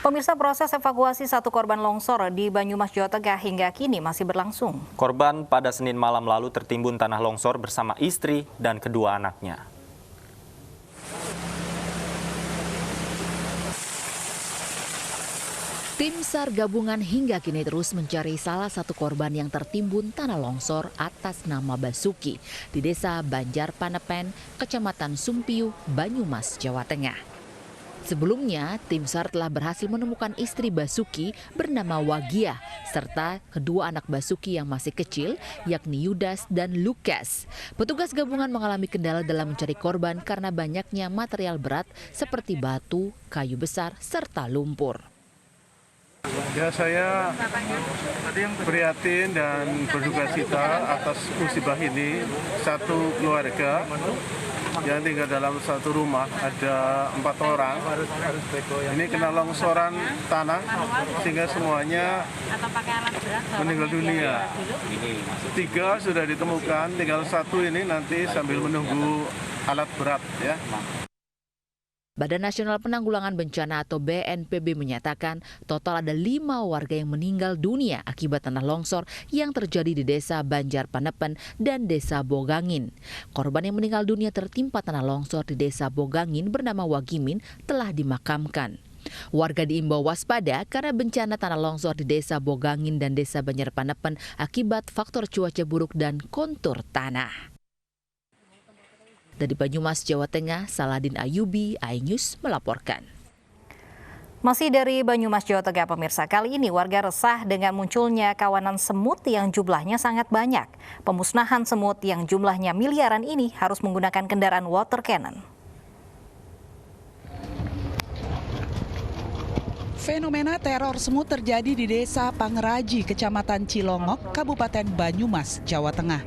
Pemirsa, proses evakuasi satu korban longsor di Banyumas, Jawa Tengah hingga kini masih berlangsung. Korban pada Senin malam lalu tertimbun tanah longsor bersama istri dan kedua anaknya. Tim SAR gabungan hingga kini terus mencari salah satu korban yang tertimbun tanah longsor atas nama Basuki di Desa Banjar Panepen, Kecamatan Sumpiuh, Banyumas, Jawa Tengah. Sebelumnya, tim SAR telah berhasil menemukan istri Basuki bernama Wagia, serta kedua anak Basuki yang masih kecil, yakni Yudas dan Lukas. Petugas gabungan mengalami kendala dalam mencari korban karena banyaknya material berat seperti batu, kayu besar, serta lumpur. Ya, saya prihatin dan berduka cita atas musibah ini. Satu keluarga yang tinggal dalam satu rumah, ada 4 orang. Ini kena longsoran tanah sehingga semuanya meninggal dunia. 3 sudah ditemukan, tinggal 1 ini nanti sambil menunggu alat berat ya. Badan Nasional Penanggulangan Bencana atau BNPB menyatakan total ada 5 warga yang meninggal dunia akibat tanah longsor yang terjadi di Desa Banjar Panepen dan Desa Bogangin. Korban yang meninggal dunia tertimpa tanah longsor di Desa Bogangin bernama Wagimin telah dimakamkan. Warga diimbau waspada karena bencana tanah longsor di Desa Bogangin dan Desa Banjar Panepen akibat faktor cuaca buruk dan kontur tanah. Dari Banyumas, Jawa Tengah, Saladin Ayubi, iNews melaporkan. Masih dari Banyumas, Jawa Tengah, pemirsa. Kali ini warga resah dengan munculnya kawanan semut yang jumlahnya sangat banyak. Pemusnahan semut yang jumlahnya miliaran ini harus menggunakan kendaraan water cannon. Fenomena teror semut terjadi di Desa Pangeraji, Kecamatan Cilongok, Kabupaten Banyumas, Jawa Tengah.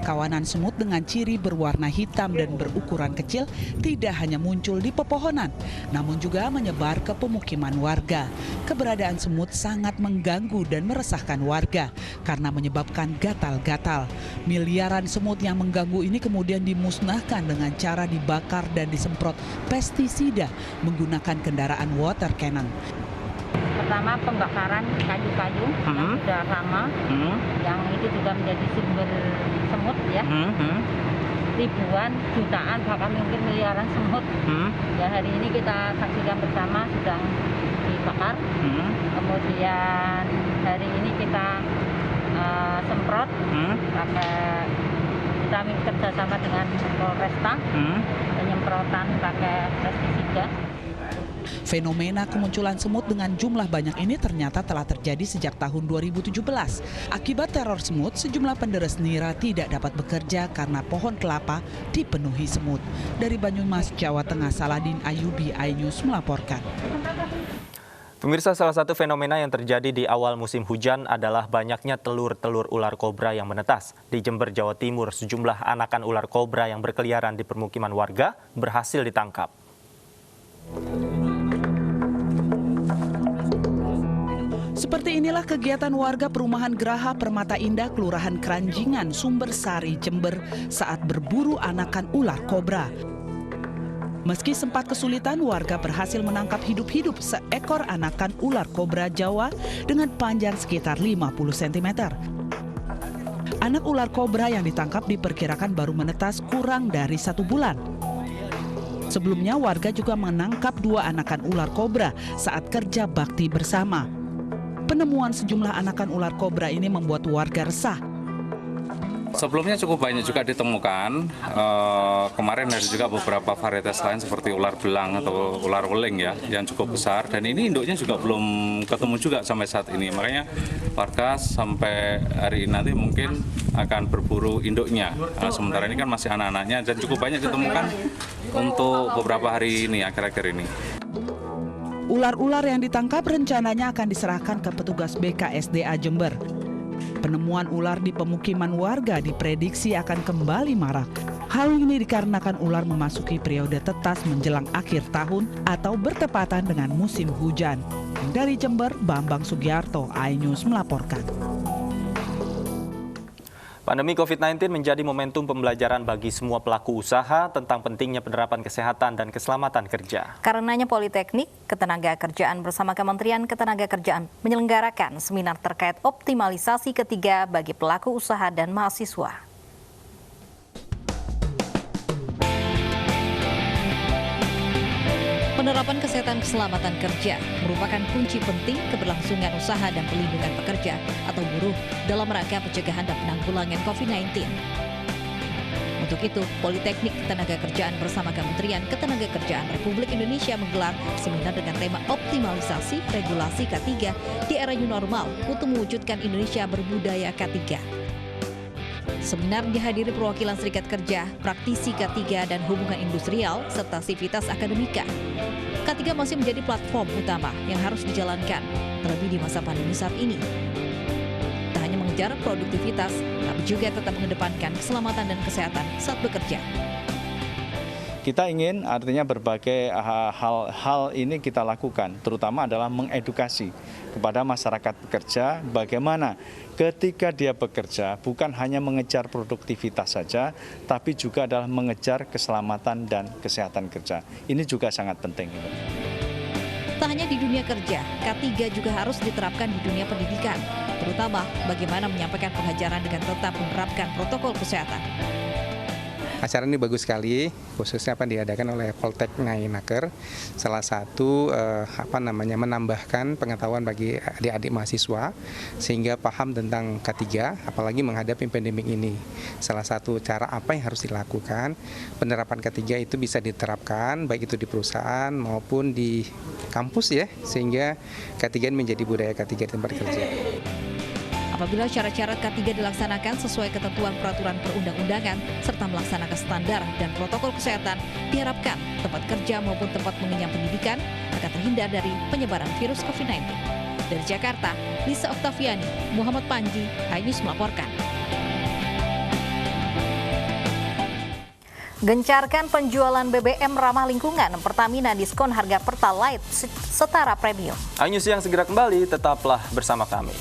Kawanan semut dengan ciri berwarna hitam dan berukuran kecil tidak hanya muncul di pepohonan, namun juga menyebar ke pemukiman warga. Keberadaan semut sangat mengganggu dan meresahkan warga karena menyebabkan gatal-gatal. Miliaran semut yang mengganggu ini kemudian dimusnahkan dengan cara dibakar dan disemprot pestisida menggunakan kendaraan water cannon. Pertama, pembakaran kayu-kayu yang sudah lama, yang itu juga menjadi sumber semut ya. Ribuan, jutaan, bahkan mungkin miliaran semut. Ya, hari ini kita saksikan bersama sedang dibakar. Kemudian hari ini kita semprot pakai, kita kerjasama dengan Polresta, penyemprotan pakai pestisida. Fenomena kemunculan semut dengan jumlah banyak ini ternyata telah terjadi sejak tahun 2017. Akibat teror semut, sejumlah penderes nira tidak dapat bekerja karena pohon kelapa dipenuhi semut. Dari Banyumas, Jawa Tengah, Saladin Ayubi, iNews melaporkan. Pemirsa, salah satu fenomena yang terjadi di awal musim hujan adalah banyaknya telur-telur ular kobra yang menetas. Di Jember, Jawa Timur, sejumlah anakan ular kobra yang berkeliaran di permukiman warga berhasil ditangkap. Seperti inilah kegiatan warga perumahan Geraha Permata Indah, Kelurahan Keranjingan, Sumbersari, Jember saat berburu anakan ular kobra. Meski sempat kesulitan, warga berhasil menangkap hidup-hidup seekor anakan ular kobra Jawa dengan panjang sekitar 50 cm. Anak ular kobra yang ditangkap diperkirakan baru menetas kurang dari 1 bulan. Sebelumnya warga juga menangkap 2 anakan ular kobra saat kerja bakti bersama. Penemuan sejumlah anakan ular kobra ini membuat warga resah. Sebelumnya cukup banyak juga ditemukan. Kemarin ada juga beberapa varietas lain seperti ular belang atau ular weling ya, yang cukup besar. Dan ini induknya juga belum ketemu juga sampai saat ini. Makanya warga sampai hari ini nanti mungkin akan berburu induknya. Sementara ini kan masih anak-anaknya dan cukup banyak ditemukan untuk beberapa hari ini, akhir-akhir ini. Ular-ular yang ditangkap rencananya akan diserahkan ke petugas BKSDA Jember. Penemuan ular di pemukiman warga diprediksi akan kembali marak. Hal ini dikarenakan ular memasuki periode tetas menjelang akhir tahun atau bertepatan dengan musim hujan. Dari Jember, Bambang Sugiarto, iNews melaporkan. Pandemi COVID-19 menjadi momentum pembelajaran bagi semua pelaku usaha tentang pentingnya penerapan kesehatan dan keselamatan kerja. Karenanya Politeknik Ketenagakerjaan bersama Kementerian Ketenagakerjaan menyelenggarakan seminar terkait optimalisasi ketiga bagi pelaku usaha dan mahasiswa. Penerapan kesehatan keselamatan kerja merupakan kunci penting keberlangsungan usaha dan pelindungan pekerja atau buruh dalam rangka pencegahan dan penanggulangan COVID-19. Untuk itu, Politeknik Ketenagakerjaan bersama Kementerian Ketenagakerjaan Republik Indonesia menggelar seminar dengan tema optimalisasi regulasi K3 di era new normal untuk mewujudkan Indonesia berbudaya K3. Seminar dihadiri perwakilan Serikat Kerja, praktisi K3 dan hubungan industrial, serta sivitas akademika. K3 masih menjadi platform utama yang harus dijalankan, terlebih di masa pandemi saat ini. Tak hanya mengejar produktivitas, tapi juga tetap mengedepankan keselamatan dan kesehatan saat bekerja. Kita ingin artinya berbagai hal ini kita lakukan, terutama adalah mengedukasi kepada masyarakat pekerja bagaimana ketika dia bekerja bukan hanya mengejar produktivitas saja, tapi juga adalah mengejar keselamatan dan kesehatan kerja. Ini juga sangat penting. Tak hanya di dunia kerja, K3 juga harus diterapkan di dunia pendidikan, terutama bagaimana menyampaikan pengajaran dengan tetap menerapkan protokol kesehatan. Acara ini bagus sekali, khususnya diadakan oleh Polteknaker. Salah satu menambahkan pengetahuan bagi adik-adik mahasiswa sehingga paham tentang K3, apalagi menghadapi pandemi ini. Salah satu cara apa yang harus dilakukan, penerapan K3 itu bisa diterapkan baik itu di perusahaan maupun di kampus ya, sehingga K3 menjadi budaya K3 di tempat kerja. Apabila syarat-syarat K3 dilaksanakan sesuai ketentuan peraturan perundang-undangan serta melaksanakan standar dan protokol kesehatan, diharapkan tempat kerja maupun tempat mengenyam pendidikan akan terhindar dari penyebaran virus COVID-19. Dari Jakarta, Lisa Oktaviani, Muhammad Panji, iNews melaporkan. Gencarkan penjualan BBM ramah lingkungan, Pertamina diskon harga Pertalite setara premium. iNews yang segera kembali, tetaplah bersama kami.